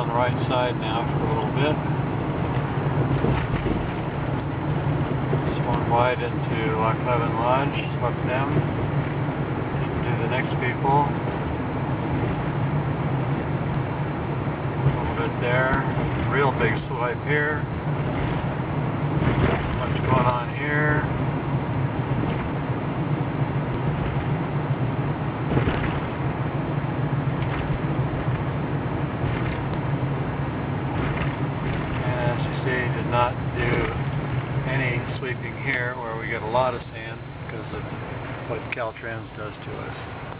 on the right side now for a little bit. Swung wide into Loch Leven Lodge, swept them. Do the next people. A little bit there. Real big swipe here. What's going on here? Did not do any sweeping here where we get a lot of sand because of what Caltrans does to us.